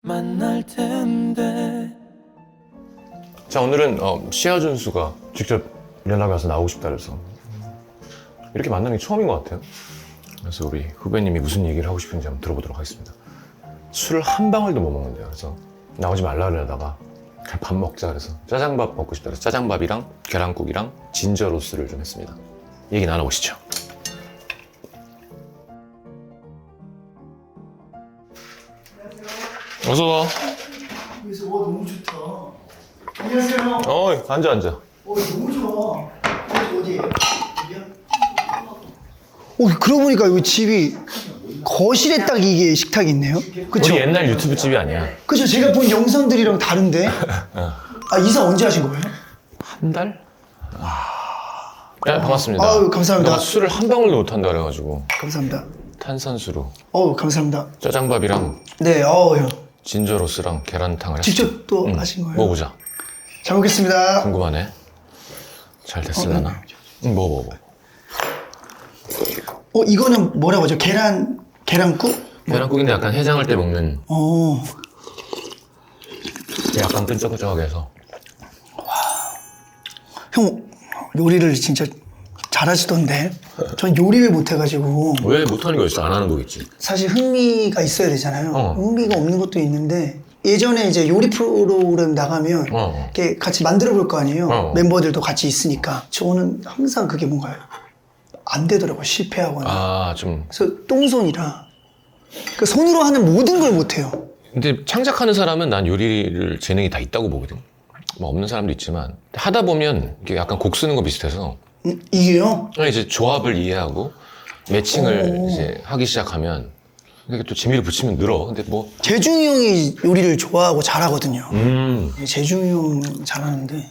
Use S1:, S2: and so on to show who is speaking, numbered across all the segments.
S1: 만날 텐데.
S2: 자, 오늘은 시아준수가 직접 연락이 와서 나오고 싶다 그래서 이렇게 만나는 게 처음인 것 같아요. 그래서 우리 후배님이 무슨 얘기를 하고 싶은지 한번 들어보도록 하겠습니다. 술을 한 방울도 못 먹는데요. 그래서 나오지 말라 그러다가 그냥 밥 먹자 그래서 짜장밥 먹고 싶다 그래서 짜장밥이랑 계란국이랑 진저 로스를 좀 했습니다. 얘기 나눠보시죠. 어서 와.
S3: 그래서 너무 좋다. 안녕하세요.
S2: 앉아.
S3: 너무 좋아. 어디에요? 여기야? 그러고 보니까 이 집이 거실에 딱 이게 식탁이 있네요. 그쵸?
S2: 우리 옛날 유튜브 집이 아니야.
S3: 그쵸? 제가 본 영상들이랑 다른데. 이사 언제 하신 거예요?
S2: 한 달? 야, 반갑습니다.
S3: 아유, 감사합니다.
S2: 내가 술을 한 방울도 못 한다 그래가지고
S3: 감사합니다.
S2: 탄산수로
S3: 감사합니다.
S2: 짜장밥이랑
S3: 네, 형.
S2: 진저 로스랑 계란탕을 했어.
S3: 직접 또 하신 거예요?
S2: 먹어보자.
S3: 잘 먹겠습니다.
S2: 궁금하네. 잘 됐을라나? 먹어.
S3: 이거는 뭐라고 하죠? 계란국?
S2: 계란국인데 약간 해장할 때 먹는 약간 끈적끈적하게 해서.
S3: 형, 요리를 진짜 잘하시던데. 전 요리를 못해가지고.
S2: 왜 못하는 거였어? 안 하는 거겠지.
S3: 사실 흥미가 있어야 되잖아요. 흥미가 없는 것도 있는데 예전에 이제 요리 프로그램 나가면 이렇게 같이 만들어 볼 거 아니에요. 멤버들도 같이 있으니까. 저는 항상 그게 뭔가요? 안 되더라고요. 실패하거나. 그래서 똥손이라 그 손으로 하는 모든 걸 못해요.
S2: 근데 창작하는 사람은 난 요리를 재능이 다 있다고 보거든. 뭐 없는 사람도 있지만 하다 보면 이게 약간 곡 쓰는 거 비슷해서
S3: 이게요?
S2: 이제 조합을 이해하고 매칭을 이제 하기 시작하면 이게 또 재미를 붙이면 늘어. 근데 뭐
S3: 재중이 형이 요리를 좋아하고 잘하거든요. 재중이 형 잘하는데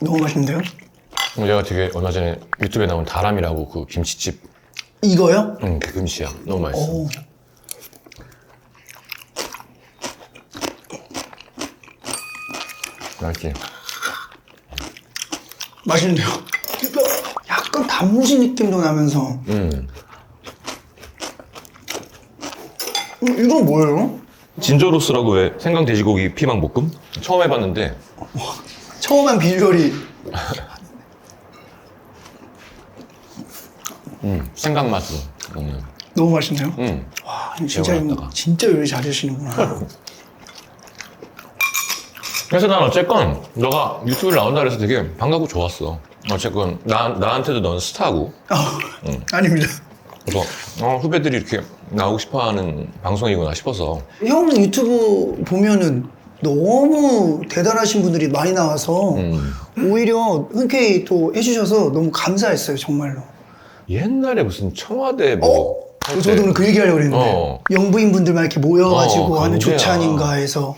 S3: 너무 맛있는데요?
S2: 내가 되게 얼마 전에 유튜브에 나온 다람이라고 그 김치집
S3: 이거요?
S2: 그 금시야. 너무 맛있어. 맛있지?
S3: 맛있는데요? 약간 단무지 느낌도 나면서 이건 뭐예요?
S2: 진저로스라고 왜 생강 돼지고기 피망 볶음? 처음 해봤는데
S3: 처음 한 비주얼이
S2: 생강 맛으로
S3: 너무 맛있네요. 와, 진짜
S2: 배워놨다가.
S3: 진짜 요리 잘하시는구나.
S2: 그래서 난 어쨌건 너가 유튜브를 나온다 그래서 되게 반갑고 좋았어. 어쨌건 나한테도 넌 스타고
S3: 아닙니다.
S2: 그래서 후배들이 이렇게 나오고 싶어하는 방송이구나 싶어서.
S3: 형 유튜브 보면은 너무 대단하신 분들이 많이 나와서 오히려 흔쾌히 또 해주셔서 너무 감사했어요, 정말로.
S2: 옛날에 무슨 청와대 뭐 할
S3: 저도
S2: 때
S3: 오늘 그 얘기하려고 그랬는데 영부인분들만 이렇게 모여가지고 하는
S2: 강제야.
S3: 조찬인가 해서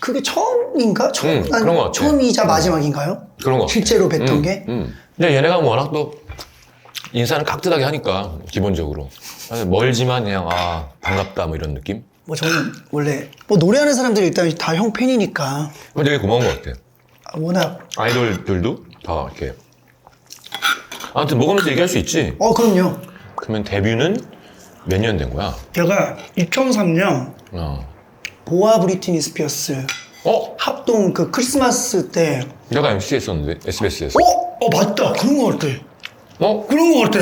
S3: 그게 처음인가?
S2: 그런 것 같아.
S3: 처음이자 마지막인가요?
S2: 그런 것 같아.
S3: 실제로 뵀던 게?
S2: 근데 얘네가 뭐 워낙 또 인사는 깍듯하게 하니까 기본적으로 멀지만 그냥 반갑다 뭐 이런 느낌?
S3: 뭐 저는 원래 뭐 노래하는 사람들이 일단 다 형 팬이니까
S2: 그건 되게 고마운 것 같아.
S3: 워낙
S2: 아이돌들도 다 이렇게 아무튼 먹으면서 얘기할 수 있지.
S3: 그럼요.
S2: 그러면 데뷔는 몇 년 된 거야?
S3: 제가 2003년 보아 브리트니 스피어스 합동 그 크리스마스 때
S2: 내가 MC 했었는데 SBS에서.
S3: 맞다. 그런 거 같아. 그런 거 같아.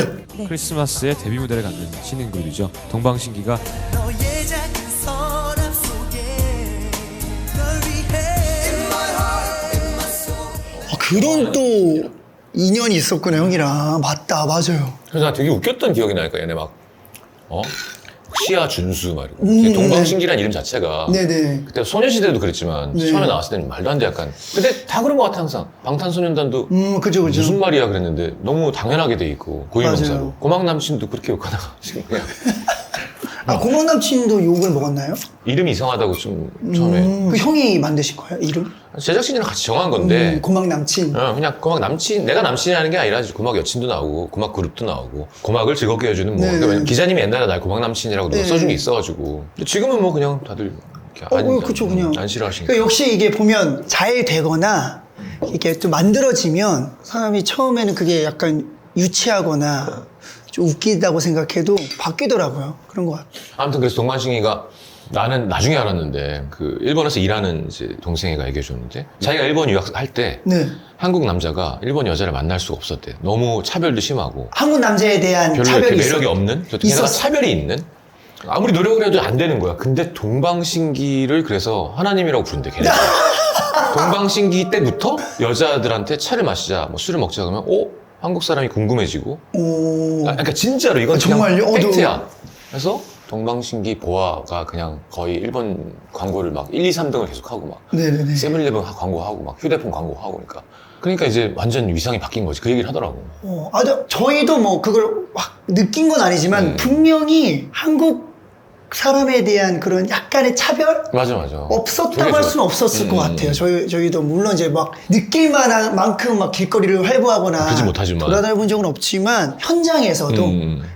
S4: 크리스마스에 데뷔 무대를 갖는 신인 그룹이죠. 동방신기가
S1: 너의 작은 서랍 속에 널 위해 In my heart, in my soul.
S3: 그런 또 인연이 있었구나, 형이랑. 맞다, 맞아요.
S2: 그래서 나 되게 웃겼던 기억이 나니까 얘네 막 시아 준수 말이고 동방신기란 이름 자체가
S3: 네네.
S2: 그때 소녀시대도 그랬지만
S3: 네.
S2: 처음에 나왔을 때는 말도 안 돼 약간. 근데 다 그런 것 같아 항상. 방탄소년단도
S3: 그죠.
S2: 무슨 말이야 그랬는데 너무 당연하게 돼 있고 고유명사로.
S3: 맞아요.
S2: 고막 남친도 그렇게 욕하다가 지금 그냥
S3: 고막 남친도 욕을 먹었나요?
S2: 이름이 이상하다고 좀 처음에
S3: 그 형이 만드신 거예요, 이름?
S2: 제작진이랑 같이 정한 건데
S3: 고막 남친.
S2: 그냥 고막 남친, 내가 남친이라는 게 아니라 고막 여친도 나오고 고막 그룹도 나오고 고막을 즐겁게 해주는 뭐.
S3: 네.
S2: 그러니까 기자님이 옛날에 날 고막 남친이라고 누가
S3: 네.
S2: 써준 게 있어가지고. 근데 지금은 뭐 그냥 다들 이렇게
S3: 그쵸, 그냥.
S2: 안 싫어하시니까.
S3: 그러니까 역시 이게 보면 잘 되거나 이게 좀 만들어지면 사람이 처음에는 그게 약간 유치하거나 좀 웃기다고 생각해도 바뀌더라고요. 그런 것 같아요.
S2: 아무튼 그래서 동방신기가 나는 나중에 알았는데 그 일본에서 일하는 이제 동생애가 얘기해 줬는데 자기가 일본 유학할 때
S3: 네.
S2: 한국 남자가 일본 여자를 만날 수가 없었대. 너무 차별도 심하고
S3: 한국 남자에 대한
S2: 별로
S3: 차별이
S2: 이렇게 매력이
S3: 있었-
S2: 없는 게다가
S3: 있었어.
S2: 차별이 있는 아무리 노력을 해도 안 되는 거야. 근데 동방신기를 그래서 하나님이라고 부른대 걔네. 동방신기 때부터 여자들한테 차를 마시자 뭐 술을 먹자 그러면 한국 사람이 궁금해지고
S3: 오.
S2: 그러니까 진짜로 이건
S3: 아, 정말요?
S2: 그냥
S3: 너-
S2: 팩트야. 그래서 동방신기 보아가 그냥 거의 일본 광고를 막 1, 2, 3등을 계속하고 막
S3: 네네네.
S2: 세븐일레븐 광고하고 막 휴대폰 광고하고 그러니까 이제 완전 위상이 바뀐 거지. 그 얘기를 하더라고.
S3: 저희도 뭐 그걸 확 느낀 건 아니지만 분명히 한국 사람에 대한 그런 약간의 차별?
S2: 맞아.
S3: 없었다고
S2: 되게
S3: 할
S2: 좋아.
S3: 수는 없었을 것 같아요. 저희도 물론 이제 막 느낄 만한 만큼 막 길거리를 활보하거나
S2: 그러지 못하지만.
S3: 돌아다녀 본 적은 없지만 현장에서도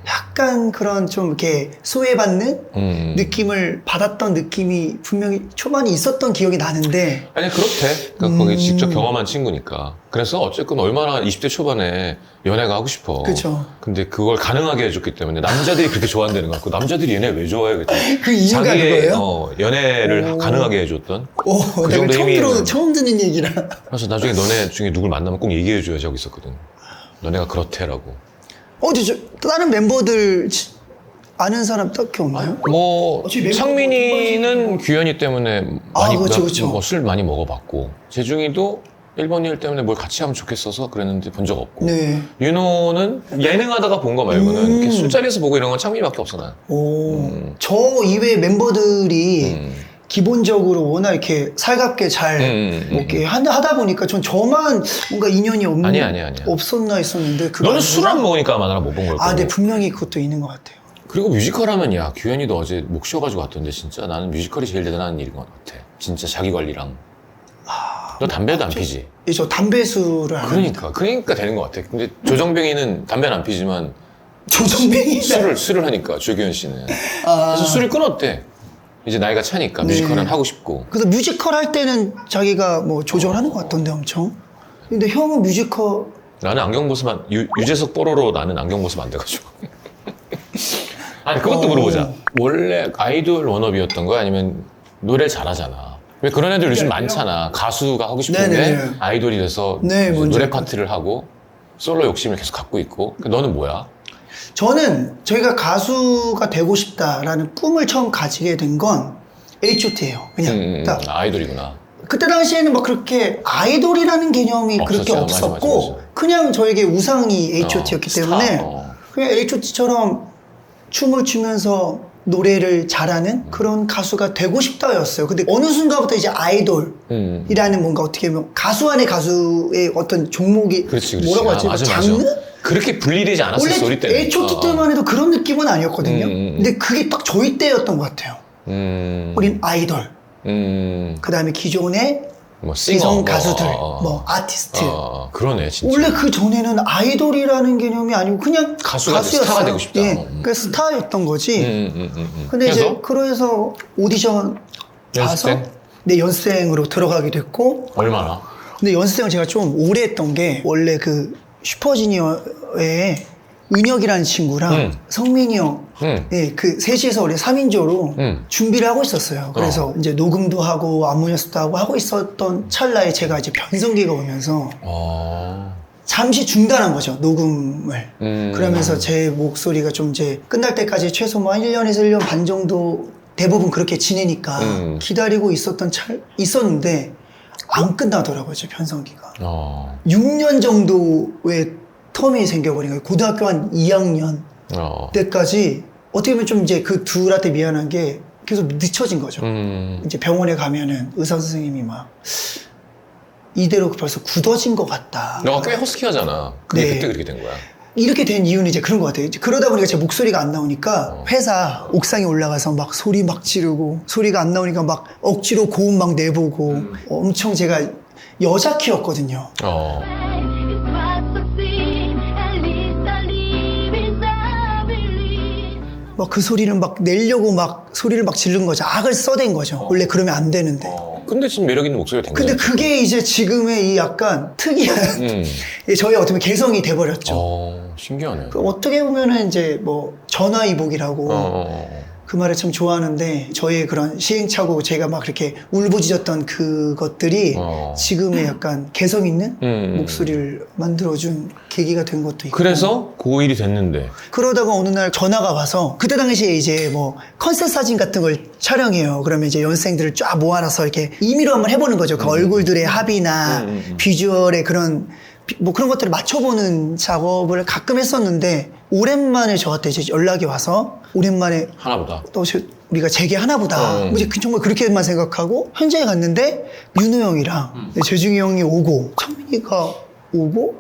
S3: 약간 그런 좀 이렇게 소외받는 느낌을 받았던 느낌이 분명히 초반에 있었던 기억이 나는데
S2: 아니 그렇대. 그러니까 거기 직접 경험한 친구니까. 그래서 어쨌든 얼마나 20대 초반에 연애가 하고 싶어.
S3: 그쵸.
S2: 근데 그걸 가능하게 해줬기 때문에 남자들이 그렇게 좋아한다는 것 같고 남자들이 얘네 왜 좋아해? 그랬더니
S3: 그 이유가
S2: 자기의
S3: 그거예요?
S2: 연애를 가능하게 해줬던 그
S3: 내가
S2: 정도 힘이 있는.
S3: 처음 듣는 얘기라.
S2: 그래서 나중에 너네 중에 누굴 만나면 꼭 얘기해줘야지 하고 있었거든. 너네가 그렇대라고.
S3: 다른 멤버들 아는 사람 딱히 없나요?
S2: 뭐
S3: 어차피 멤버
S2: 창민이는 규현이 때문에 많이
S3: 그쵸.
S2: 뭐 술 많이 먹어봤고 재중이도 일본 일 때문에 뭘 같이 하면 좋겠어서 그랬는데 본 적 없고
S3: 네.
S2: 윤호는 예능하다가 본 거 말고는 이렇게 술자리에서 보고 이런 건 창민이밖에 없어 난.
S3: 저 이외의 멤버들이 기본적으로 워낙 이렇게 살갑게 잘 이렇게 하다 보니까 저만 뭔가 인연이
S2: 아니야.
S3: 없었나 했었는데 그거
S2: 너는
S3: 아니구나?
S2: 술 안 먹으니까 아마 나랑 못 본 걸 거고.
S3: 네, 분명히 그것도 있는 것 같아요.
S2: 그리고 뮤지컬 하면 야 규현이도 어제 목 쉬어가지고 왔던데 진짜 나는 뮤지컬이 제일 대단한 일인 것 같아. 진짜 자기 관리랑. 너 담배도 안 피지?
S3: 저 담배수를 안 합니다.
S2: 그러니까 되는 것 같아. 근데 조정뱅이는 담배는 안 피지만
S3: 조정뱅이
S2: 술을 하니까 조규현 씨는. 그래서 술을 끊었대. 이제 나이가 차니까 뮤지컬은 하고 싶고.
S3: 그래서 뮤지컬 할 때는 자기가 뭐 조절하는 것 같던데 엄청. 근데 형은 뮤지컬
S2: 나는 안경 벗으면 유재석 뽀로로 나는 안경 벗으면 안 돼가지고. 아니 그것도 물어보자. 원래 아이돌 워너비였던 거야? 아니면 노래를 잘하잖아. 왜 그런 애들 요즘 많잖아. 가수가 하고 싶은데
S3: 네네네.
S2: 아이돌이 돼서
S3: 네,
S2: 이제
S3: 뭔지
S2: 노래
S3: 알 것
S2: 파트를 하고 솔로 욕심을 계속 갖고 있고. 너는 뭐야?
S3: 저는 저희가 가수가 되고 싶다라는 꿈을 처음 가지게 된 건 H.O.T예요. 그냥 딱
S2: 아이돌이구나.
S3: 그때 당시에는 막 그렇게 아이돌이라는 개념이 그렇게
S2: 없었죠.
S3: 없었고
S2: 맞아.
S3: 그냥 저에게 우상이 H.O.T였기 때문에
S2: 스타.
S3: 그냥 H.O.T처럼 춤을 추면서 노래를 잘하는 그런 가수가 되고 싶다였어요. 근데 어느 순간부터 이제 아이돌이라는 뭔가 어떻게 보면 가수 안에 가수의 어떤 종목이
S2: 그렇지.
S3: 뭐라고 하지?
S2: 맞아.
S3: 장르?
S2: 그렇게 분리되지 않았었어 우리
S3: 원래
S2: 때는.
S3: H.O.T 때만 해도 그런 느낌은 아니었거든요. 근데 그게 딱 저희 때였던 것 같아요. 우린 아이돌. 그 다음에 기존의
S2: 뭐 싱어,
S3: 기성 가수들,
S2: 뭐,
S3: 뭐 아티스트.
S2: 그러네 진짜.
S3: 원래 그 전에는 아이돌이라는 개념이 아니고 그냥
S2: 가수가
S3: 가수였어요.
S2: 스타가 되고 싶다.
S3: 예, 그 스타였던 거지. 근데
S2: 그래서?
S3: 이제 그래서 오디션 가서
S2: 연습생?
S3: 네, 연습생으로 들어가게 됐고,
S2: 얼마나?
S3: 근데 연습생을 제가 좀 오래 했던 게 원래 그 슈퍼주니어의 은혁이라는 친구랑 성민이 형, 예, 그 셋이서 원래 3인조로 준비를 하고 있었어요. 그래서 이제 녹음도 하고 안무 연습도 하고 있었던 찰나에 제가 이제 변성기가 오면서 잠시 중단한 거죠, 녹음을. 그러면서 제 목소리가 좀 이제 끝날 때까지 최소 뭐 한 1년에서 1년 반 정도 대부분 그렇게 지내니까 기다리고 있었는데 안 끝나더라고요, 제 변성기가. 6년 정도의 텀이 생겨버린 거예요. 고등학교 한 2학년 때까지 어떻게 보면 좀 이제 그 둘한테 미안한 게 계속 늦춰진 거죠. 이제 병원에 가면은 의사 선생님이 막 이대로 벌써 굳어진 것 같다.
S2: 너가 꽤 허스키하잖아. 그게
S3: 네.
S2: 그때 그렇게 된 거야.
S3: 이렇게 된 이유는 이제 그런 것 같아요. 이제 그러다 보니까 제 목소리가 안 나오니까 회사 옥상에 올라가서 막 소리 막 지르고 소리가 안 나오니까 막 억지로 고음 막 내보고 엄청 제가 여자 키였거든요. 막 그 소리를 막 내려고 막 소리를 막 지른 거죠. 악을 써댄 거죠. 원래 그러면 안 되는데.
S2: 근데 진짜 매력 있는 목소리가 된 거죠.
S3: 근데 그게 이제 지금의 이 약간 특이한 저희 어떻게 보면 개성이 돼버렸죠.
S2: 신기하네.
S3: 어떻게 보면은 이제 뭐 전화위복이라고 그 말을 참 좋아하는데 저희의 그런 시행착오 제가 막 그렇게 울부짖었던 그것들이 지금의 약간 개성 있는 목소리를 만들어준 계기가 된 것도 있고
S2: 그래서 고1이 됐는데
S3: 그러다가 어느 날 전화가 와서 그때 당시에 이제 뭐 컨셉 사진 같은 걸 촬영해요. 그러면 이제 연생들을 쫙 모아놔서 이렇게 임의로 한번 해보는 거죠. 그 얼굴들의 합이나 비주얼의 그런 뭐 그런 것들을 맞춰보는 작업을 가끔 했었는데 오랜만에 저한테 이제 연락이 와서 오랜만에
S2: 하나보다
S3: 또 우리가 제게 하나보다 이제 정말 그렇게만 생각하고 현장에 갔는데 윤호 형이랑 재중이 형이 오고 창민이가 오고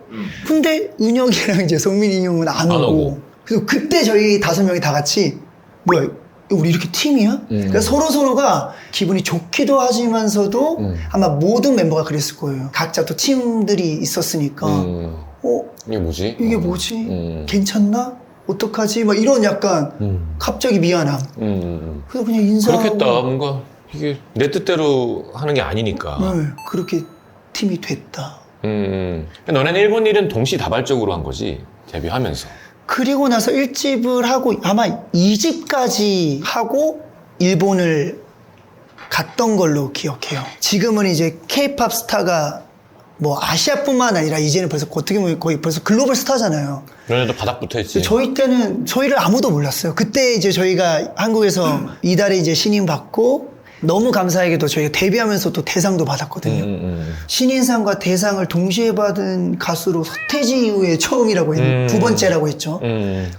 S3: 근데 은혁이랑 이제 성민이 형은 안 오고 그래서 그때 저희 5명이 다 같이 뭐야 우리 이렇게 팀이야? 그러니까 서로가 기분이 좋기도 하지만서도 아마 모든 멤버가 그랬을 거예요. 각자 또 팀들이 있었으니까
S2: 이게 뭐지?
S3: 이게 뭐지? 괜찮나? 어떡하지? 막 이런 약간 갑자기 미안함. 그래서 그냥 인사하고
S2: 그렇겠다. 뭔가 이게 내 뜻대로 하는 게 아니니까.
S3: 네, 그렇게 팀이 됐다.
S2: 너네는 1번 1은 동시다발적으로 한 거지? 데뷔하면서.
S3: 그리고 나서 1집을 하고 아마 2집까지 하고 일본을 갔던 걸로 기억해요. 지금은 이제 K-팝 스타가 뭐 아시아뿐만 아니라 이제는 벌써 어떻게 보면 거의 벌써 글로벌 스타잖아요.
S2: 너네도 바닥부터 했지.
S3: 저희 때는 저희를 아무도 몰랐어요. 그때 이제 저희가 한국에서 이달에 이제 신인 받고 너무 감사하게도 저희가 데뷔하면서 또 대상도 받았거든요. 신인상과 대상을 동시에 받은 가수로 서태지 이후에 처음이라고 두 번째라고 했죠.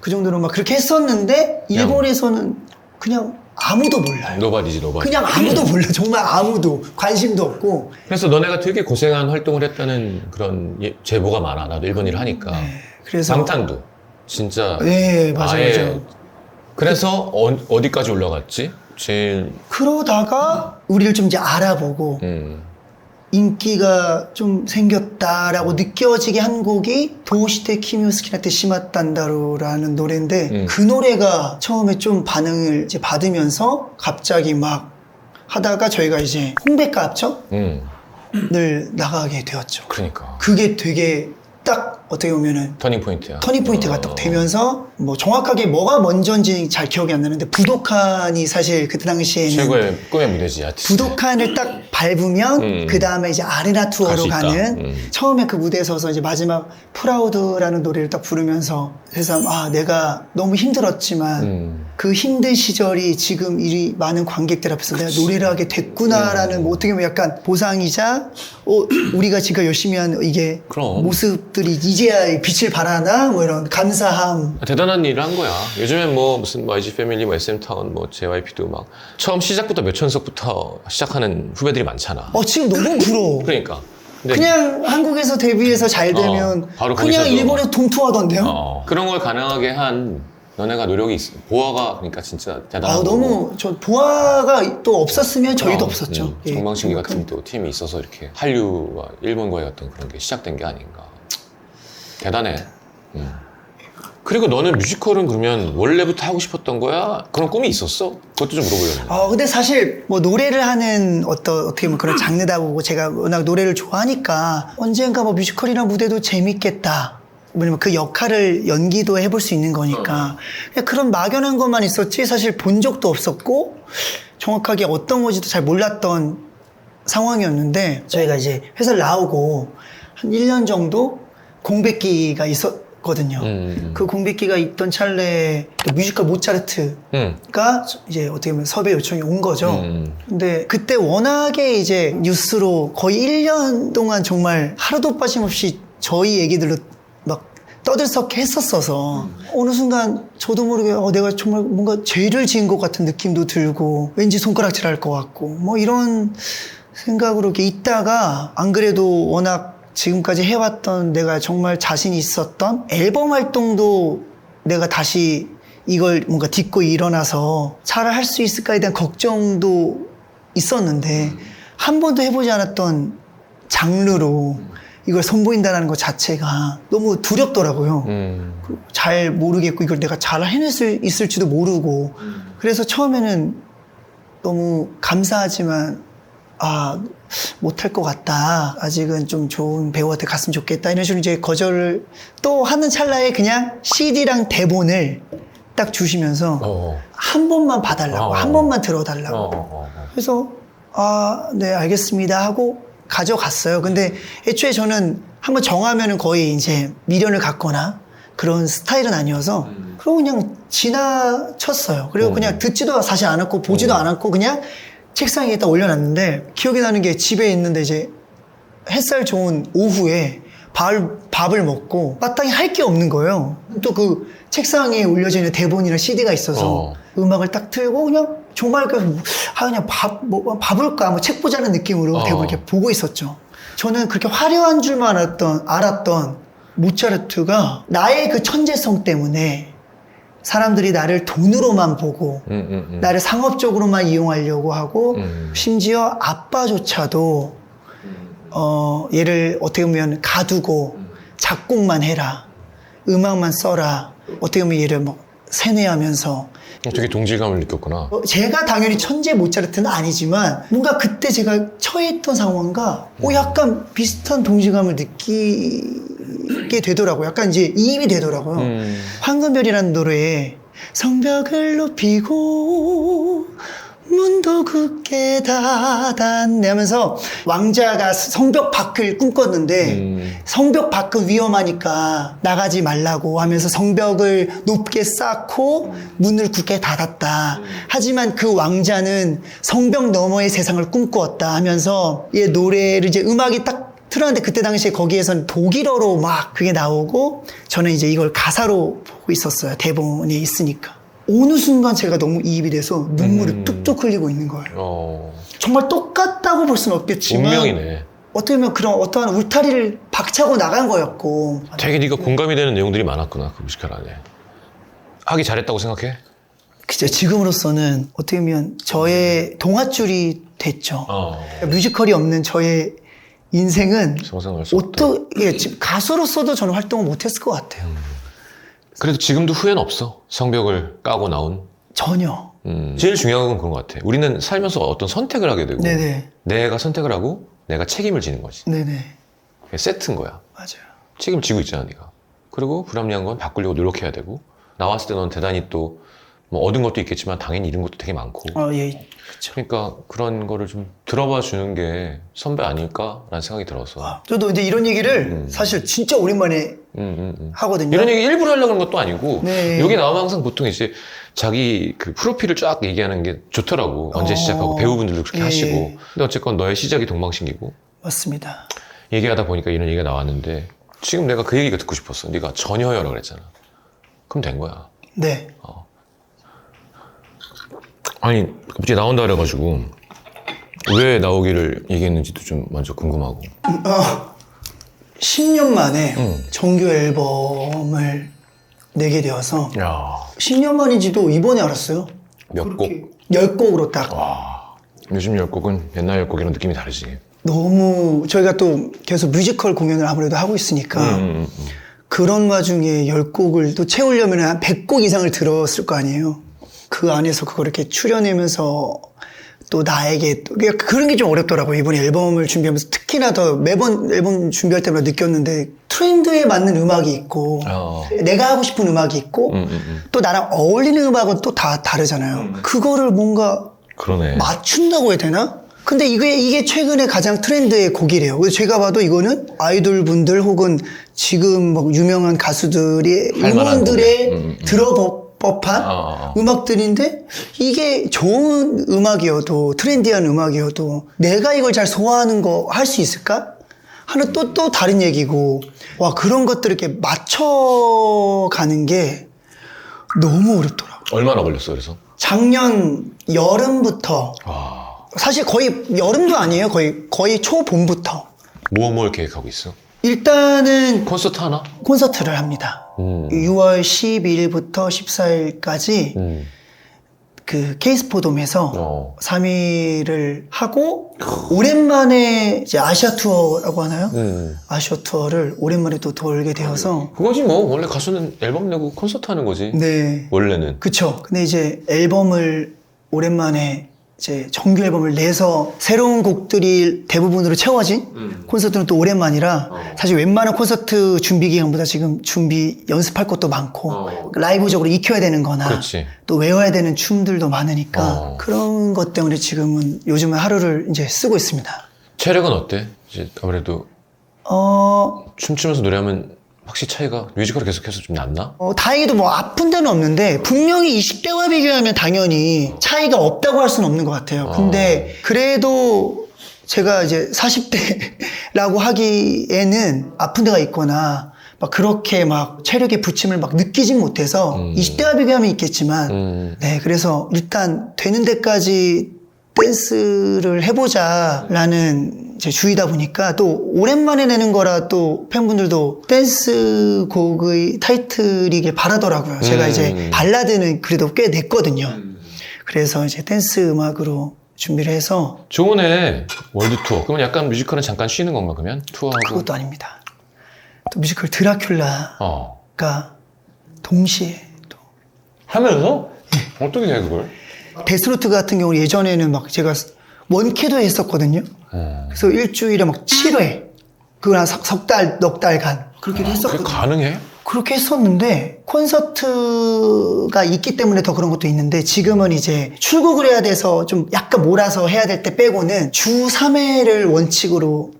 S3: 그 정도로 막 그렇게 했었는데 일본에서는 그냥 아무도 몰라요.
S2: 노바디지, 노바디.
S3: 그냥 아무도 몰라. 정말 아무도 관심도 없고.
S2: 그래서 너네가 되게 고생한 활동을 했다는 그런 제보가 많아. 나도 1번 1 하니까.
S3: 그래서
S2: 방탄도 진짜.
S3: 네, 맞아요.
S2: 그래서 어디까지 올라갔지? 제일
S3: 그러다가 우리를 좀 이제 알아보고 인기가 좀 생겼다라고 느껴지게 한 곡이 도시테 키미우스키한테 시마탄다로라는 노래인데 그 노래가 처음에 좀 반응을 이제 받으면서 갑자기 막 하다가 저희가 이제 홍백가 합창을 나가게 되었죠.
S2: 그러니까
S3: 그게 되게 딱 어떻게 보면은
S2: 터닝포인트야.
S3: 터닝포인트가 딱 되면서 뭐 정확하게 뭐가 먼저인지 잘 기억이 안 나는데 부도칸이 사실 그때 당시에는
S2: 최고의 꿈의 무대지. 아티스트.
S3: 부도칸을 딱 밟으면 그 다음에 이제 아레나 투어로 가는 처음에 그 무대에 서서 이제 마지막 프라우드라는 노래를 딱 부르면서 그래서 아 내가 너무 힘들었지만 그 힘든 시절이 지금 이 많은 관객들 앞에서 내가 노래를 하게 됐구나라는 뭐 어떻게 보면 약간 보상이자 우리가 지금 열심히 한 이게
S2: 그럼.
S3: 모습들이 이제야 빛을 발하나 뭐 이런 감사함.
S2: 대단한 일을 한 거야. 요즘엔 뭐 무슨 YG 패밀리, 뭐 SM타운, 뭐 JYP도 막 처음 시작부터 몇 천석부터 시작하는 후배들이 많잖아.
S3: 지금 너무 부러워.
S2: 그러니까. 근데
S3: 그냥 한국에서 데뷔해서 잘 되면
S2: 바로
S3: 그냥
S2: 거기서도
S3: 일본에서 동투하던데요?
S2: 그런 걸 가능하게 한 너네가 노력이 있어. 보아가 그러니까 진짜 대단한 거고.
S3: 너무 저 보아가 또 없었으면 저희도 없었죠. 예,
S2: 정방신기
S3: 그만큼.
S2: 같은 또 팀이 있어서 이렇게 한류와 일본과의 어떤 그런 게 시작된 게 아닌가. 대단해. 그리고 너는 뮤지컬은 그러면 원래부터 하고 싶었던 거야? 그런 꿈이 있었어? 그것도 좀 물어보려고.
S3: 근데 사실 뭐 노래를 하는 어떻게 보면 그런 장르다 보고 제가 워낙 노래를 좋아하니까 언젠가 뭐 뮤지컬이나 무대도 재밌겠다. 왜냐면 그 역할을 연기도 해볼 수 있는 거니까 그냥 그런 막연한 것만 있었지 사실 본 적도 없었고 정확하게 어떤 건지도 잘 몰랐던 상황이었는데 저희가 이제 회사를 나오고 한 1년 정도 공백기가 있었거든요. 그 공백기가 있던 찰나에 뮤지컬 모차르트가 이제 어떻게 보면 섭외 요청이 온 거죠. 근데 그때 워낙에 이제 뉴스로 거의 1년 동안 정말 하루도 빠짐없이 저희 얘기들로 막 떠들썩 했었어서 어느 순간 저도 모르게 내가 정말 뭔가 죄를 지은 것 같은 느낌도 들고 왠지 손가락질 할 것 같고 뭐 이런 생각으로 이렇게 있다가 안 그래도 워낙 지금까지 해왔던 내가 정말 자신 있었던 앨범 활동도 내가 다시 이걸 뭔가 딛고 일어나서 잘 할 수 있을까에 대한 걱정도 있었는데 한 번도 해보지 않았던 장르로 이걸 선보인다는 것 자체가 너무 두렵더라고요. 잘 모르겠고 이걸 내가 잘 해낼 수 있을지도 모르고 그래서 처음에는 너무 감사하지만 못할 것 같다. 아직은 좀 좋은 배우한테 갔으면 좋겠다. 이런 식으로 이제 거절을 또 하는 찰나에 그냥 CD랑 대본을 딱 주시면서 한 번만 봐달라고, 한 번만 들어달라고. 그래서 네, 알겠습니다 하고 가져갔어요. 근데 애초에 저는 한번 정하면은 거의 이제 미련을 갖거나 그런 스타일은 아니어서 그리고 그냥 지나쳤어요. 그리고 그냥 듣지도 사실 않았고 보지도 않았고 그냥 책상에 딱 올려놨는데 기억이 나는 게 집에 있는데 이제 햇살 좋은 오후에 밥을 먹고 마땅히 할 게 없는 거예요. 또 그 책상에 올려져 있는 대본이랑 CD가 있어서 음악을 딱 틀고 그냥 정말 그냥 봐볼까 뭐 책 보자는 느낌으로 대본 이렇게 보고 있었죠. 저는 그렇게 화려한 줄만 알았던 모차르트가 나의 그 천재성 때문에 사람들이 나를 돈으로만 보고 나를 상업적으로만 이용하려고 하고 심지어 아빠조차도 얘를 어떻게 보면 가두고 작곡만 해라, 음악만 써라, 어떻게 보면 얘를 뭐 세뇌하면서
S2: 되게 동질감을 느꼈구나.
S3: 제가 당연히 천재 모차르트는 아니지만 뭔가 그때 제가 처했던 상황과 약간 비슷한 동질감을 느끼게 되더라고요. 약간 이제 이입이 되더라고요. 황금별이라는 노래에 성벽을 높이고 문도 굳게 닫았네 하면서 왕자가 성벽 밖을 꿈꿨는데 성벽 밖은 위험하니까 나가지 말라고 하면서 성벽을 높게 쌓고 문을 굳게 닫았다. 하지만 그 왕자는 성벽 너머의 세상을 꿈꾸었다 하면서 이 노래를 이제 음악이 딱 틀었는데 그때 당시에 거기에선 독일어로 막 그게 나오고 저는 이제 이걸 가사로 보고 있었어요. 대본이 있으니까. 어느 순간 제가 너무 이입이 돼서 눈물이 뚝뚝 흘리고 있는 거예요. 정말 똑같다고 볼 수는 없겠지만
S2: 운명이네.
S3: 어떻게 보면 그런 어떠한 울타리를 박차고 나간 거였고.
S2: 되게 네가 공감이 되는 내용들이 많았구나 그 뮤지컬 안에. 하기 잘했다고 생각해?
S3: 그죠. 지금으로서는 어떻게 보면 저의 동화줄이 됐죠. 뮤지컬이 없는 저의 인생은
S2: 상상할 수 없다.
S3: 어떻게 지금 가수로서도 저는 활동을 못했을 것 같아요.
S2: 그래도 지금도 후회는 없어. 성벽을 까고 나온.
S3: 전혀.
S2: 제일 중요한 건 그런 것 같아. 우리는 살면서 어떤 선택을 하게 되고
S3: 네네.
S2: 내가 선택을 하고 내가 책임을 지는 거지.
S3: 네네.
S2: 그게 세트인 거야.
S3: 맞아요.
S2: 책임을 지고 있잖아 네가. 그리고 불합리한 건 바꾸려고 노력해야 되고 나왔을 때 넌 대단히 또 뭐 얻은 것도 있겠지만 당연히 잃은 것도 되게 많고.
S3: 예. 그렇죠.
S2: 그러니까 그런 거를 좀 들어봐 주는 게 선배 아닐까라는 생각이 들어서.
S3: 저도 이제 이런 얘기를 사실 진짜 오랜만에 하거든요.
S2: 이런 얘기 일부러 하려고 하는 것도 아니고
S3: 네.
S2: 여기 나오면 항상 보통 이제 자기 그 프로필을 쫙 얘기하는 게 좋더라고. 언제 시작하고 배우분들도 그렇게
S3: 예.
S2: 하시고. 근데 어쨌건 너의 시작이 동방신기고
S3: 맞습니다.
S2: 얘기하다 보니까 이런 얘기가 나왔는데 지금 내가 그 얘기가 듣고 싶었어. 네가 전혀여라 그랬잖아. 그럼 된 거야.
S3: 네.
S2: 아니 갑자기 나온다 그래가지고 왜 나오기를 얘기했는지도 좀 먼저 궁금하고.
S3: 10년 만에 정규 앨범을 내게 되어서
S2: 야,
S3: 10년 만인지도 이번에 알았어요.
S2: 몇 곡?
S3: 10곡으로 딱.
S2: 요즘 10곡은 옛날 10곡이랑 느낌이 다르지.
S3: 너무 저희가 또 계속 뮤지컬 공연을 아무래도 하고 있으니까 그런 와중에 10곡을 또 채우려면 한 100곡 이상을 들었을 거 아니에요. 그 안에서 그걸 이렇게 추려내면서 또 나에게 또 그런 게 좀 어렵더라고요. 이번에 앨범을 준비하면서 특히나 더 매번 앨범 준비할 때마다 느꼈는데 트렌드에 맞는 음악이 있고 내가 하고 싶은 음악이 있고 또 나랑 어울리는 음악은 또 다 다르잖아요. 그거를 뭔가
S2: 그러네.
S3: 맞춘다고 해야 되나? 근데 이게 최근에 가장 트렌드의 곡이래요. 그래서 제가 봐도 이거는 아이돌 분들 혹은 지금 뭐 유명한 가수들의 음원들에 법한 음악들인데 이게 좋은 음악이어도 트렌디한 음악이어도 내가 이걸 잘 소화하는 거 할 수 있을까? 하는 또 다른 얘기고 와 그런 것들을 이렇게 맞춰가는 게 너무 어렵더라고.
S2: 얼마나 걸렸어 그래서?
S3: 작년 여름부터 사실 거의 여름도 아니에요. 거의 초봄부터
S2: 뭘 계획하고 있어?
S3: 일단은
S2: 콘서트 하나?
S3: 콘서트를 합니다. 6월 12일부터 14일까지 그 케이스포돔에서 3일을 하고 오랜만에 이제 아시아 투어라고 하나요? 아시아 투어를 오랜만에 또 돌게 되어서
S2: 그거지 뭐 원래 가수는 앨범 내고 콘서트 하는 거지.
S3: 네.
S2: 원래는.
S3: 그쵸. 근데 이제 앨범을 오랜만에 이제 정규 앨범을 내서 새로운 곡들이 대부분으로 채워진 콘서트는 또 오랜만이라 사실 웬만한 콘서트 준비 기간보다 지금 연습할 것도 많고 라이브적으로 익혀야 되는 거나
S2: 그렇지.
S3: 또 외워야 되는 춤들도 많으니까 그런 것 때문에 지금은 요즘은 하루를 이제 쓰고 있습니다.
S2: 체력은 어때? 이제 아무래도 춤추면서 노래하면 확실히 차이가 뮤지컬을 계속해서 좀 났나?
S3: 다행히도 뭐 아픈 데는 없는데 분명히 20대와 비교하면 당연히 차이가 없다고 할 수는 없는 것 같아요. 근데 그래도 제가 이제 40대라고 하기에는 아픈 데가 있거나 막 그렇게 막 체력의 부침을 막 느끼진 못해서 20대와 비교하면 있겠지만 네, 그래서 일단 되는 데까지 댄스를 해보자라는 제 주의다 보니까 또 오랜만에 내는 거라 또 팬분들도 댄스 곡의 타이틀이길 바라더라고요. 제가 이제 발라드는 그래도 꽤 냈거든요. 그래서 이제 댄스 음악으로 준비를 해서
S2: 좋은해 월드 투어. 그러면 약간 뮤지컬은 잠깐 쉬는 건가 그러면? 투어하고?
S3: 그것도 아닙니다. 또 뮤지컬 드라큘라가 동시에 또
S2: 하면서? 어떻게 해 그걸?
S3: 데스노트 같은 경우는 예전에는 막 제가 원캐도 했었거든요. 그래서 일주일에 막 7회, 그걸 한 석 달, 넉 달간 그렇게도
S2: 그게
S3: 했었거든요.
S2: 가능해?
S3: 그렇게 했었는데 콘서트가 있기 때문에 더 그런 것도 있는데 지금은 이제 출국을 해야 돼서 좀 약간 몰아서 해야 될 때 빼고는 주 3회를 원칙으로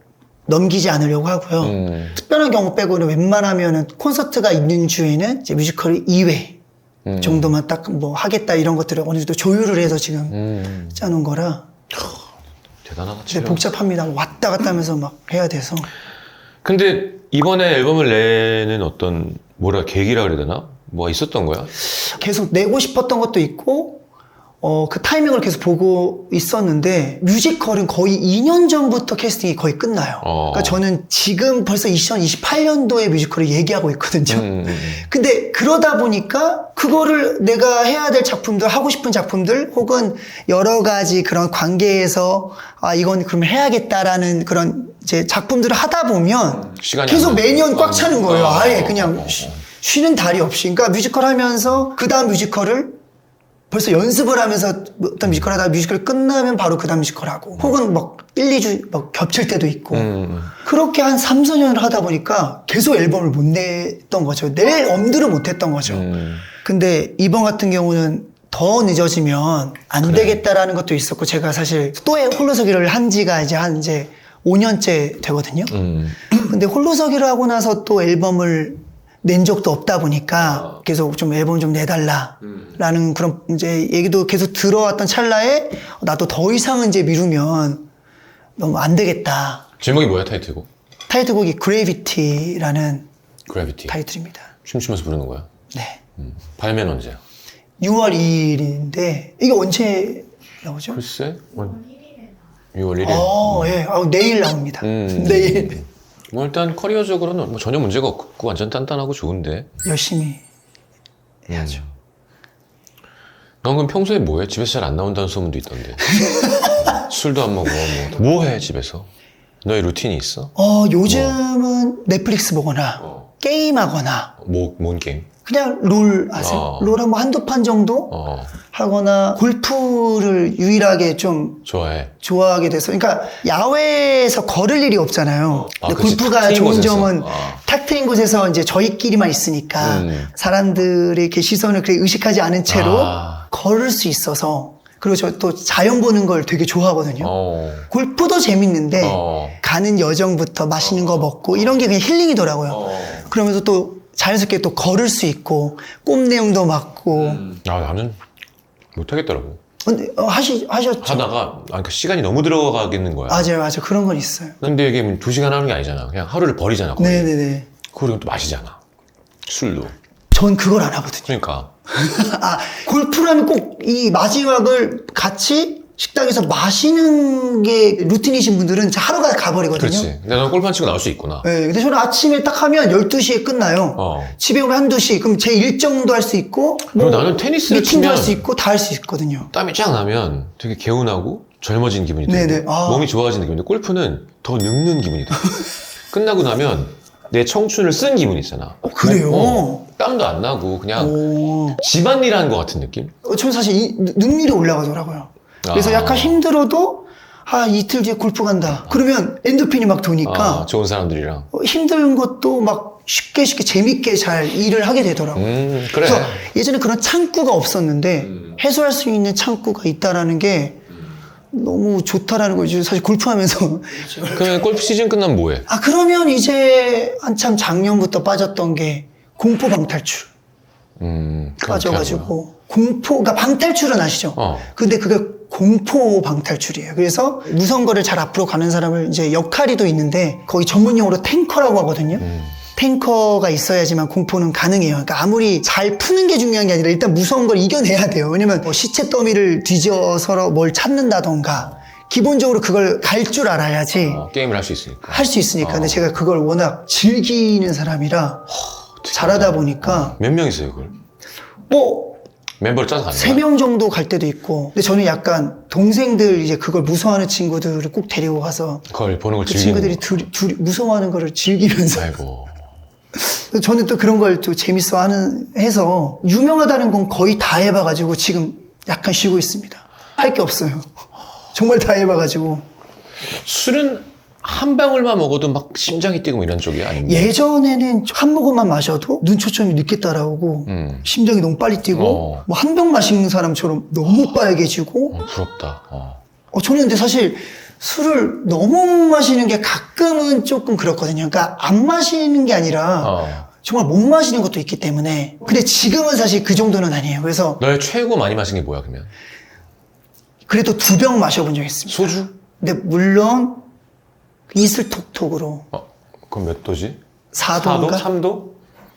S3: 넘기지 않으려고 하고요. 특별한 경우 빼고는 웬만하면은 콘서트가 있는 주에는 이제 뮤지컬 2회 정도만 딱 뭐 하겠다 이런 것들을 어느 정도 조율을 해서 지금 짜놓은 거라
S2: 대단하다.
S3: 이제 복잡합니다. 왔다 갔다 하면서 막 해야 돼서.
S2: 근데 이번에 앨범을 내는 어떤 계기라 그래야 되나? 뭐가 있었던 거야?
S3: 계속 내고 싶었던 것도 있고 그 타이밍을 계속 보고 있었는데 뮤지컬은 거의 2년 전부터 캐스팅이 거의 끝나요. 그러니까 저는 지금 벌써 2028년도에 뮤지컬을 얘기하고 있거든요. 근데 그러다 보니까 그거를 내가 해야 될 작품들, 하고 싶은 작품들 혹은 여러 가지 그런 관계에서 이건 그러면 해야겠다라는 그런 이제 작품들을 하다 보면
S2: 시간이
S3: 계속 매년 꽉 차는 거예요. 아예 그냥 쉬는 달이 없이. 그러니까 뮤지컬 하면서 그 다음 뮤지컬을 벌써 연습을 하면서 어떤 뮤지컬 하다가 뮤지컬 끝나면 바로 그 다음 뮤지컬 하고 혹은 막 1, 2주 막 겹칠 때도 있고 그렇게 한 3, 4년을 하다 보니까 계속 앨범을 못 냈던 거죠. 낼 엄두를 못 했던 거죠. 근데 이번 같은 경우는 더 늦어지면 안 되겠다라는 것도 있었고 제가 사실 또 홀로서기를 한 지가 이제 5년째 되거든요. 근데 홀로서기를 하고 나서 또 앨범을 낸 적도 없다 보니까 계속 좀 앨범 좀 내달라라는 그런 이제 얘기도 계속 들어왔던 찰나에 나도 더 이상은 이제 미루면 너무 안 되겠다.
S2: 제목이 뭐야 타이틀곡?
S3: 타이틀곡이 그래비티라는
S2: 그래비티.
S3: 타이틀입니다.
S2: 춤추면서 부르는 거야?
S3: 네.
S2: 발매는 언제야?
S3: 6월 2일인데 이게 언제 나오죠?
S2: 글쎄 6월 1일.
S3: 예. 내일 나옵니다. 내일.
S2: 뭐 일단 커리어적으로는 뭐 전혀 문제가 없고 완전 단단하고 좋은데.
S3: 열심히 해야죠.
S2: 넌 그럼 평소에 뭐해? 집에서 잘 안 나온다는 소문도 있던데. 술도 안 먹어. 뭐 해 집에서? 너의 루틴이 있어?
S3: 요즘은 넷플릭스 보거나 게임하거나
S2: 뭔 게임?
S3: 그냥 롤 아세요? 롤 한 뭐 한두 판 정도 하거나 골프를 유일하게 좀 좋아하게 돼서 그러니까 야외에서 걸을 일이 없잖아요. 근데 골프가 좋은 점은 탁 트인 곳에서 이제 저희끼리만 있으니까 사람들의 이렇게 시선을 그렇게 의식하지 않은 채로 걸을 수 있어서 그리고 저 또 자연 보는 걸 되게 좋아하거든요. 골프도 재밌는데 가는 여정부터 맛있는 거 먹고 이런 게 그냥 힐링이더라고요. 그러면서 또 자연스럽게 또 걸을 수 있고 꼼내음도 맞고
S2: 나는 못하겠더라고.
S3: 근데 하셨죠?
S2: 하다가 그러니까 시간이 너무 들어가겠는 거야.
S3: 맞아요 그런 건 있어요.
S2: 근데 이게 2시간 하는 게 아니잖아. 그냥 하루를 버리잖아 거의.
S3: 네네네.
S2: 그리고 또 마시잖아 술도.
S3: 전 그걸 안 하거든요.
S2: 그러니까
S3: 골프라면 꼭 이 마지막을 같이 식당에서 마시는 게 루틴이신 분들은 하루가 가버리거든요.
S2: 그렇지. 근데 넌 골프 안 치고 나올 수 있구나.
S3: 네, 근데 저는 아침에 딱 하면 12시에 끝나요. 집에 오면 1-2시. 그럼 제 일정도 할 수 있고,
S2: 뭐 나는 테니스를
S3: 미팅도 할 수 있고, 다 할 수 있거든요.
S2: 땀이 쫙 나면 되게 개운하고 젊어지는 기분이 들고 몸이 좋아지는 기분인데 골프는 더 늙는 기분이 들어. 끝나고 나면 내 청춘을 쓴 기분이 있잖아.
S3: 그래요?
S2: 땀도 안 나고 그냥 집안일 하는 것 같은 느낌?
S3: 저는 사실 능률이 올라가더라고요. 그래서 약간 힘들어도 이틀 뒤에 골프 간다. 그러면 엔도핀이 막 도니까
S2: 좋은 사람들이랑
S3: 힘든 것도 막 쉽게 재밌게 잘 일을 하게 되더라고요.
S2: 그래.
S3: 그래서 예전에 그런 창구가 없었는데 해소할 수 있는 창구가 있다라는 게 너무 좋다라는 거죠. 사실 골프하면서.
S2: 그러면 골프 시즌 끝나면 뭐해?
S3: 그러면 이제 한참 작년부터 빠졌던 게 공포 방탈출. 빠져가지고 그러니까 방탈출은 아시죠? 근데 그게 공포 방탈출이에요. 그래서 무서운 거를 잘 앞으로 가는 사람을 이제 역할이도 있는데 거기 전문 용어로 탱커라고 하거든요. 탱커가 있어야지만 공포는 가능해요. 그러니까 아무리 잘 푸는 게 중요한 게 아니라 일단 무서운 걸 이겨내야 돼요. 왜냐면 뭐 시체 더미를 뒤져서 뭘 찾는다던가 기본적으로 그걸 갈 줄 알아야지
S2: 게임을 할 수 있으니까.
S3: 할 수 있으니까. 근데 제가 그걸 워낙 즐기는 사람이라 잘하다 보니까
S2: 몇 명 있어요, 그걸?
S3: 뭐
S2: 멤버를 짜서 가는 거야?
S3: 3명 정도 갈 때도 있고. 근데 저는 약간 동생들 이제 그걸 무서워하는 친구들을 꼭 데리고 가서
S2: 그걸 보는 걸
S3: 그
S2: 즐기는
S3: 친구들이 둘이 무서워하는 거를 즐기면서
S2: 아이고.
S3: 저는 또 그런 걸 또 재밌어 해서 유명하다는 건 거의 다 해봐가지고 지금 약간 쉬고 있습니다. 할 게 없어요. 정말 다 해봐가지고.
S2: 술은 한 방울만 먹어도 막 심장이 뛰고 이런 쪽이 아닌가?
S3: 예전에는 한 모금만 마셔도 눈초점이 늦게 따라오고 심장이 너무 빨리 뛰고 뭐 한 병 마시는 사람처럼 너무 빨개지고
S2: 부럽다.
S3: 저는 근데 사실 술을 너무 마시는 게 가끔은 조금 그렇거든요. 그러니까 안 마시는 게 아니라 정말 못 마시는 것도 있기 때문에. 근데 지금은 사실 그 정도는 아니에요. 그래서
S2: 너의 최고 많이 마신 게 뭐야, 그러면?
S3: 그래도 2병 마셔본 적이 있습니다.
S2: 소주?
S3: 근데 물론 이슬톡톡으로
S2: 그럼 몇 도지?
S3: 4도인가?
S2: 3도?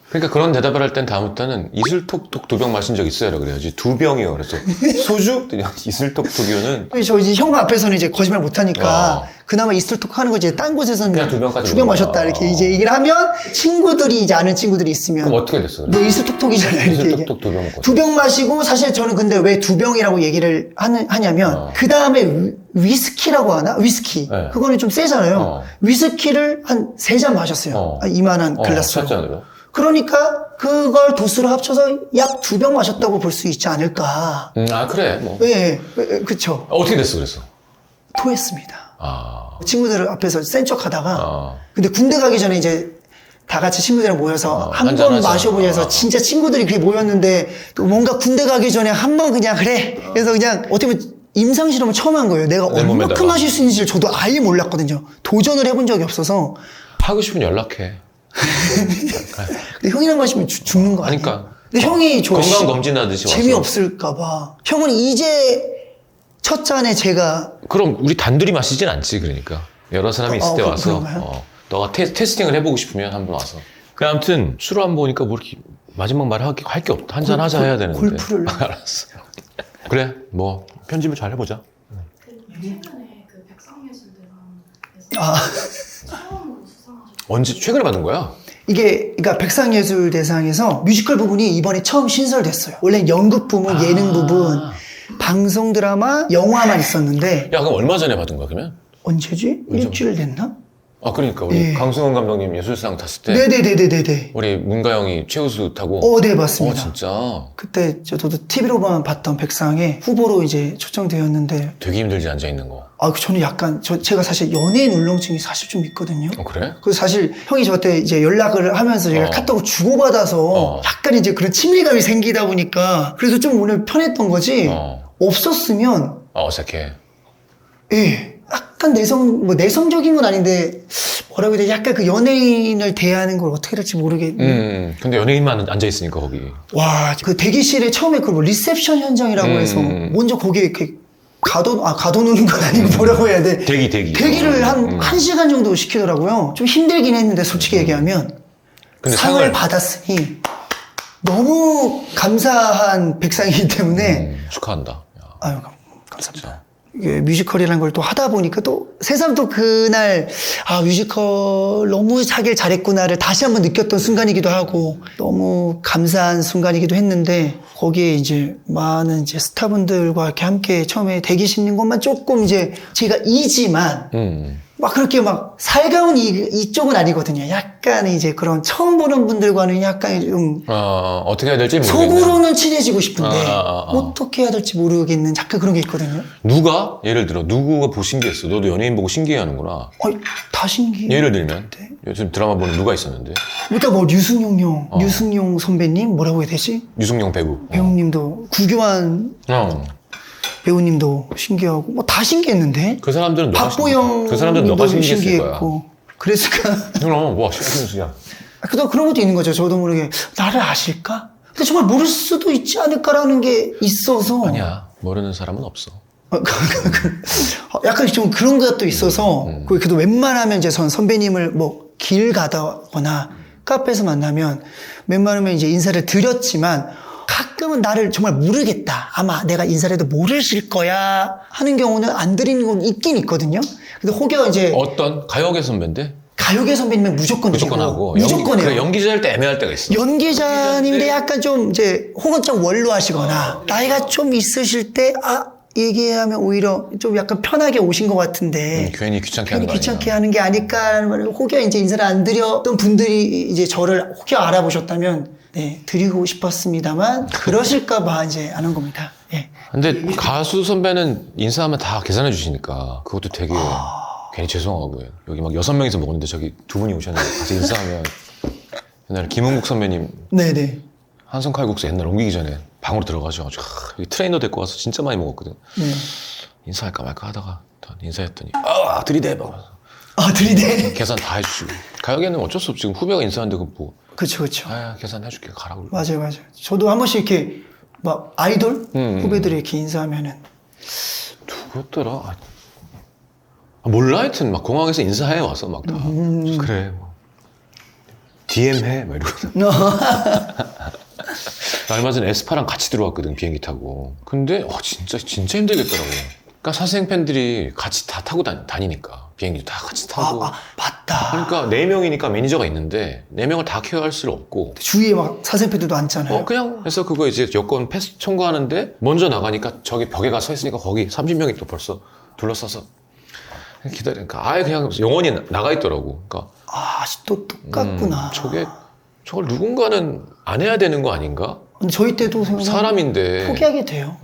S2: 그러니까 그런 대답을 할 땐 다음부터는 이슬톡톡 2병 마신 적 있어요? 그래야지. 2병이요. 그래서 소주? 이슬톡톡이요는
S3: 저 이제 형 앞에서는 이제 거짓말 못하니까 그나마 이슬톡 하는 거 이제 딴 곳에서는
S2: 그냥 2병까지
S3: 2병 마셨다 이렇게 이제 얘기를 하면 친구들이 이제 아는 친구들이 있으면
S2: 그럼 어떻게 됐어?
S3: 너 이슬톡톡이잖아 이렇게 얘기해.
S2: 이슬톡톡 2병 먹고
S3: 2병 마시고 사실 저는 근데 왜 2병이라고 얘기를 하냐면 그 다음에 위스키라고 하나? 위스키.
S2: 네.
S3: 그거는 좀 세잖아요. 위스키를 한 3잔 마셨어요. 이만한 글라스로.
S2: 샷잔으로?
S3: 그러니까 그걸 도수로 합쳐서 약 2병 마셨다고 볼 수 있지 않을까.
S2: 그래. 뭐.
S3: 네, 그쵸.
S2: 어떻게 됐어, 그래서?
S3: 토했습니다. 친구들 앞에서 센 척 하다가. 근데 군대 가기 전에 이제 다 같이 친구들이랑 모여서 한 번 마셔보자 해서 진짜 친구들이 그게 모였는데 또 뭔가 군대 가기 전에 한 번 그냥 그래. 그래서 그냥 어떻게 보면 임상실험을 처음 한 거예요. 내가 얼마큼 마실 수 있는지를 저도 아예 몰랐거든요. 도전을 해본 적이 없어서.
S2: 하고 싶으면 연락해.
S3: 근데 형이랑 마시면 죽는 거 아니야?
S2: 그러니까.
S3: 근데 형이
S2: 건강검진하듯이 와서.
S3: 재미없을까봐. 형은 이제 첫 잔에 제가.
S2: 그럼 우리 단둘이 마시진 않지, 그러니까. 여러 사람이 있을 때 와서.
S3: 그런가요?
S2: 너가 테스팅을 해보고 싶으면 한번 와서. 아무튼 술을 안 보니까 뭐 이렇게 마지막 말 할 게 없다. 한잔 하자 해야 되는데.
S3: 골프를.
S2: 알았어. 그래, 뭐 편집을 잘 해보자.
S5: 최근에 그 백상예술대상에서 처음으로 수상하셨어요.
S2: 언제 최근에 받은 거야?
S3: 이게 그러니까 백상예술대상에서 뮤지컬 부분이 이번에 처음 신설됐어요. 원래 연극 부분, 예능 부분, 방송 드라마, 영화만 있었는데.
S2: 야, 그럼 얼마 전에 받은 거야, 그러면?
S3: 언제지? 일주일 됐나?
S2: 그러니까 우리 강승원 감독님 예술상 탔을 때
S3: 네네네네네.
S2: 우리 문가영이 최우수 타고
S3: 네, 맞습니다.
S2: 진짜?
S3: 그때 저도 TV로만 봤던 백상에 후보로 이제 초청되었는데
S2: 되게 힘들지, 앉아있는 거.
S3: 저는 약간 제가 사실 연예인 울렁증이 사실 좀 있거든요.
S2: 그래?
S3: 그래서 사실 형이 저한테 이제 연락을 하면서 제가 카톡을 주고받아서 약간 이제 그런 친밀감이 생기다 보니까 그래서 좀 오늘 편했던 거지. 없었으면
S2: 어색해.
S3: 예. 약간 내성적인 건 아닌데, 뭐라고 해야 되지? 약간 그 연예인을 대하는 걸 어떻게 될지 모르겠네.
S2: 근데 연예인만 앉아있으니까, 거기.
S3: 와, 그 대기실에 처음에 그 리셉션 현장이라고 해서, 먼저 거기에 이렇게 가둬놓는 건 아니고 뭐라고 해야 돼? 대기를 한 시간 정도 시키더라고요. 좀 힘들긴 했는데, 솔직히 얘기하면. 근데 상을 받았으니, 너무 감사한 백상이기 때문에.
S2: 축하한다.
S3: 아유, 감사합니다. 이게 뮤지컬이라는 걸 또 하다 보니까 또 새삼 또 그날 뮤지컬 너무 하길 잘했구나를 다시 한번 느꼈던 순간이기도 하고 너무 감사한 순간이기도 했는데 거기에 이제 많은 이제 스타분들과 이렇게 함께 처음에 대기 싣는 것만 조금 이제 제가 이지만 막 그렇게 막 살가운 이쪽은 아니거든요. 약간 이제 그런 처음 보는 분들과는 약간 좀
S2: 어떻게 해야 될지 모르겠네.
S3: 속으로는 친해지고 싶은데 어떻게 해야 될지 모르겠는 약간 그런 게 있거든요.
S2: 누가? 예를 들어 누구가 보고 신기했어. 너도 연예인 보고 신기해하는구나.
S3: 다 신기해.
S2: 예를 들면 요즘 드라마 보는 누가 있었는데?
S3: 그러니까 뭐 류승용 형, 류승용 선배님 뭐라고 해야 되지?
S2: 유승용 배우.
S3: 배우님도 구교환 배우님도 신기하고 뭐 다 신기했는데.
S2: 그 사람들은 너가
S3: 박보영
S2: 그 사람들은 너가 신기했을 거야.
S3: 그랬을까?
S2: 그럼 와 신기했어.
S3: 그런 것도 있는 거죠. 저도 모르게 나를 아실까? 근데 정말 모를 수도 있지 않을까라는 게 있어서.
S2: 아니야 모르는 사람은 없어.
S3: 약간 좀 그런 것도 있어서 그래도 웬만하면 이제 선배님을 뭐 길 가다거나 카페에서 만나면 웬만하면 이제 인사를 드렸지만 가끔은 나를 정말 모르겠다. 아마 내가 인사를 해도 모르실 거야 하는 경우는 안 드리는 건 있긴 있거든요. 근데 혹여 이제
S2: 어떤 가요계 선배인데?
S3: 가요계 선배님은 무조건
S2: 하고
S3: 무조건 해요.
S2: 연기자 할 때 애매할 때가 있어.
S3: 연기자님인데 약간 좀 이제 혹은 좀 원로하시거나 나이가 좀 있으실 때 얘기하면 오히려 좀 약간 편하게 오신 것 같은데
S2: 괜히 귀찮게
S3: 괜히
S2: 하는 거
S3: 귀찮게 하는 게 아닐까라는 말을 혹여 이제 인사를 안 드렸던 분들이 이제 저를 혹여 알아보셨다면 네 드리고 싶었습니다만 그러실까봐 이제 안 한 겁니다. 예.
S2: 근데 가수 선배는 인사하면 다 계산해 주시니까 그것도 되게 괜히 죄송하고요. 여기 막 6명이서 먹었는데 저기 2분이 오셨는데 같이 인사하면 옛날에 김은국 선배님
S3: 네네.
S2: 한성 칼국수 옛날 옮기기 전에 방으로 들어가셔가지고 여기 트레이너 데리고 와서 진짜 많이 먹었거든.
S3: 네.
S2: 인사할까 말까 하다가 인사했더니 들이대 막
S3: 들이대.
S2: 계산 다 해주시고. 가요계는 어쩔 수 없지. 지금 후배가 인사하는데 뭐
S3: 그쵸.
S2: 계산해줄게 가라고.
S3: 맞아요. 저도 한 번씩 이렇게 막 아이돌 후배들이 이렇게 인사하면은
S2: 누구였더라? 몰라 하여튼 막 공항에서 인사해 와서 막 다 그래 뭐. DM 해 막 이러고. 얼마 전에 에스파랑 같이 들어왔거든 비행기 타고. 근데 진짜 힘들겠더라고. 그러니까 사생 팬들이 같이 다 타고 다니니까 비행기 다 같이 타고.
S3: 맞다.
S2: 그러니까 4명이니까 매니저가 있는데 4명을 다 케어할 수는 없고.
S3: 주위에 막 사생팬들도 앉잖아요.
S2: 그냥 해서 그거 이제 여권 패스 청구하는데 먼저 나가니까 저기 벽에 가 서 있으니까 거기 30명이 또 벌써 둘러싸서 기다리니까 아예 그냥 영원히 나가 있더라고. 그러니까
S3: 또 똑같구나.
S2: 저걸 누군가는 안 해야 되는 거 아닌가?
S3: 근데 저희 때도
S2: 사람인데
S3: 포기하게 돼요.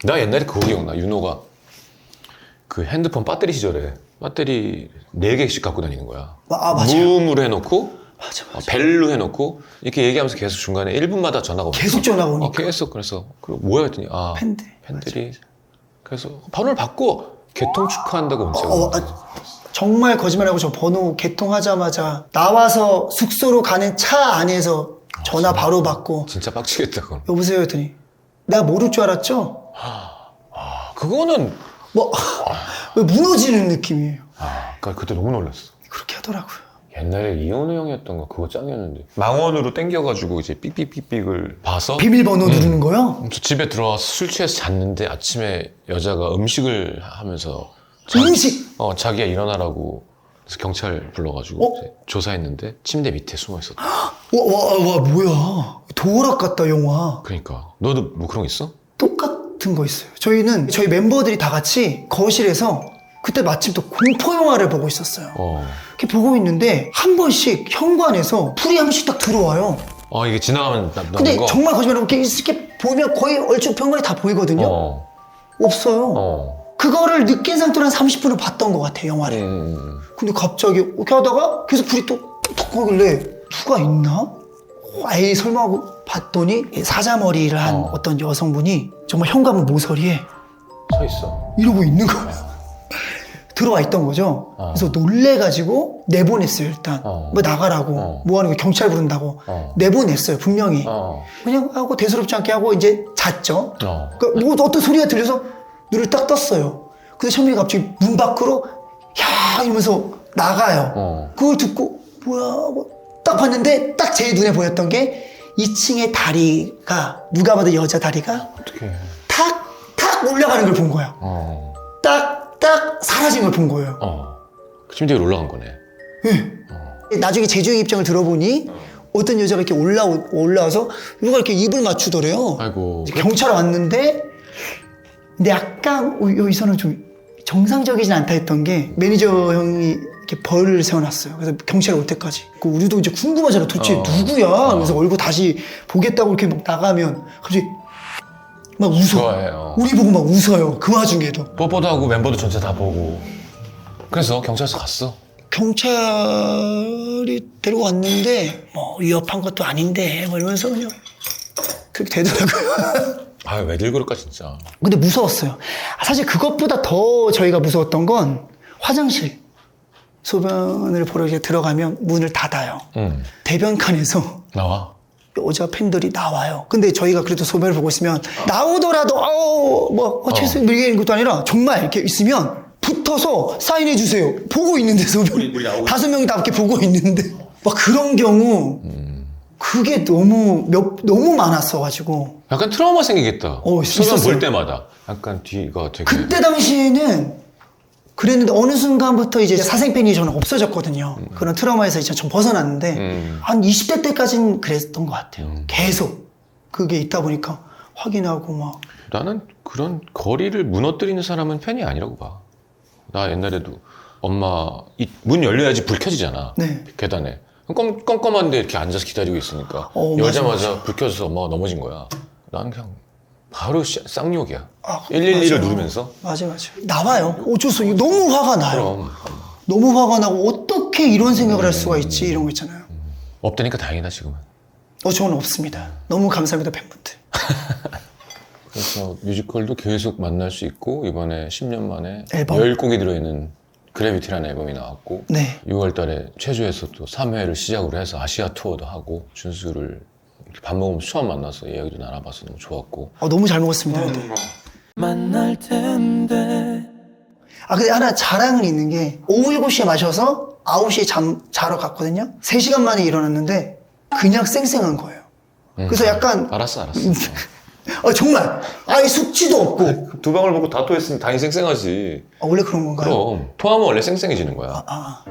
S2: 나 옛날에 그거 기억나. 윤호가 그 핸드폰 배터리 시절에 배터리 4개씩 갖고 다니는 거야.
S3: 맞아요.
S2: 무음으로 해놓고
S3: 맞아.
S2: 벨로 해놓고 이렇게 얘기하면서 계속 중간에 1분마다 전화가 오니까
S3: 계속 전화가 오니까.
S2: 계속 그래서 뭐야 했더니 팬들이 그래서 번호를 바꿔 개통 축하한다고 문자가
S3: 정말 거짓말하고 저 번호 개통하자마자 나와서 숙소로 가는 차 안에서 전화 바로 받고
S2: 진짜 빡치겠다 그건.
S3: 여보세요 했더니 내가 모를 줄 알았죠?
S2: 그거는
S3: 왜 무너지는 느낌이에요.
S2: 그러니까 그때 너무 놀랐어.
S3: 그렇게 하더라고요.
S2: 옛날에 이현우 형이었던 거 그거 짱이었는데 망원으로 땡겨가지고 이제 삑삑삑삑을 봐서
S3: 비밀번호 누르는 거요?
S2: 저 집에 들어와서 술 취해서 잤는데 아침에 여자가 음식을 하면서
S3: 음식?
S2: 자기가 일어나라고 그래서 경찰 불러가지고 이제 조사했는데 침대 밑에 숨어 있었다.
S3: 와 뭐야 도어락 같다 영화.
S2: 그러니까 너도 뭐 그런 거 있어?
S3: 똑같은 거 있어요. 저희는 저희 멤버들이 다 같이 거실에서 그때 마침 또 공포 영화를 보고 있었어요. 이렇게 보고 있는데 한 번씩 현관에서 불이 한 번씩 딱 들어와요.
S2: 이게 지나가면
S3: 근데
S2: 거?
S3: 정말 거짓말하고 이렇게 보면 거의 얼추 현관이 다 보이거든요. 없어요. 그거를 느낀 상태로 한 30분을 봤던 것 같아요, 영화를. 근데 갑자기 이렇게 하다가 계속 불이 또 톡하길래 누가 있나? 에이 설마 하고 봤더니 사자머리를 한 어떤 여성분이 정말 현관문 모서리에
S2: 서 있어.
S3: 이러고 있는 거예요. 들어와 있던 거죠. 그래서 놀래가지고 내보냈어요, 일단. 뭐 나가라고. 뭐 하는 거 경찰 부른다고. 내보냈어요, 분명히. 그냥 하고 대수롭지 않게 하고 이제 잤죠. 그러니까 뭐 어떤 소리가 들려서 눈을 딱 떴어요. 근데 현민이가 갑자기 문 밖으로 야 이러면서 나가요. 그걸 듣고 뭐야 하고 딱 봤는데 딱 제 눈에 보였던 게 2층의 다리가 누가 봐도 여자 다리가
S2: 어떡해.
S3: 탁 올라가는 걸 본 거야. 딱 사라진 걸 본 거예요.
S2: 그 침대 위로 올라간 거네.
S3: 네. 나중에 재주의 입장을 들어보니 어떤 여자가 이렇게 올라와서 누가 이렇게 입을 맞추더래요.
S2: 아이고.
S3: 경찰 왔는데 근데 약간 여기서는 좀 정상적이진 않다 했던 게 매니저 형이 이렇게 벌을 세워놨어요. 그래서 경찰 올 때까지. 그 우리도 이제 궁금하잖아. 도대체 누구야? 그래서 얼굴 다시 보겠다고 이렇게 막 나가면 갑자기 막 웃어.
S2: 좋아해요.
S3: 우리 보고 막 웃어요. 그 와중에도.
S2: 뽀뽀도 하고 멤버도 전체 다 보고. 그래서 경찰서 갔어.
S3: 경찰이 데리고 왔는데 뭐 위협한 것도 아닌데 뭐 이러면서 그냥 그렇게 되더라고요.
S2: 아유, 왜들 그럴까 진짜.
S3: 근데 무서웠어요. 사실 그것보다 더 저희가 무서웠던 건 화장실 소변을 보러 이제 들어가면 문을 닫아요. 대변칸에서
S2: 나와.
S3: 여자 팬들이 나와요. 근데 저희가 그래도 소변을 보고 있으면 나오더라도 죄송해요 이게 있는 것도 아니라 정말 이렇게 있으면 붙어서 사인해 주세요. 보고 있는데 소변 5명이 다 이렇게 보고 있는데 막 그런 경우 그게 너무 많았어가지고
S2: 약간 트라우마 생기겠다. 소변
S3: 있었어요.
S2: 볼 때마다. 약간 뒤가 되게.
S3: 그때 당시에는 그랬는데 어느 순간부터 이제 사생팬이 저는 없어졌거든요. 그런 트라우마에서 이제 좀 벗어났는데 한 20대 때까지는 그랬던 것 같아요. 계속 그게 있다 보니까 확인하고 막.
S2: 나는 그런 거리를 무너뜨리는 사람은 팬이 아니라고 봐. 나 옛날에도 엄마 문 열려야지 불 켜지잖아.
S3: 네.
S2: 계단에. 껌껌한데 이렇게 앉아서 기다리고 있으니까 열자마자 불 켜져서 엄마가 넘어진 거야. 나는 그냥 바로 쌍욕이야. 112를 누르면서.
S3: 맞아. 나와요. 어쩔 수 없이 너무 화가 나요.
S2: 그럼.
S3: 너무 화가 나고 어떻게 이런 생각을 할 수가 있지 이런 거 있잖아요.
S2: 없다니까 다행이다 지금은.
S3: 저는 없습니다. 너무 감사합니다 팬분들.
S2: 그래서 뮤지컬도 계속 만날 수 있고 이번에 10년 만에
S3: 앨범?
S2: 10곡이 들어있는 그래비티라는 앨범이 나왔고
S3: 네.
S2: 6월 달에 체주에서 또 3회를 시작으로 해서 아시아 투어도 하고 준수를 이렇게 밥 먹으면서 처음 만나서 이야기도 나눠봐서 너무 좋았고
S3: 너무 잘 먹었습니다.
S1: 만날 텐데.
S3: 근데 하나 자랑은 있는 게 오후 7시에 마셔서 9시에 자러 갔거든요. 3시간 만에 일어났는데 그냥 쌩쌩한 거예요. 그래서 약간
S2: 알았어
S3: 정말 아예 숙취도 없고
S2: 두 방울 먹고 다 토했으면 당연히 쌩쌩하지.
S3: 원래 그런 건가요?
S2: 그럼 토하면 원래 쌩쌩해지는 거야.
S3: 아.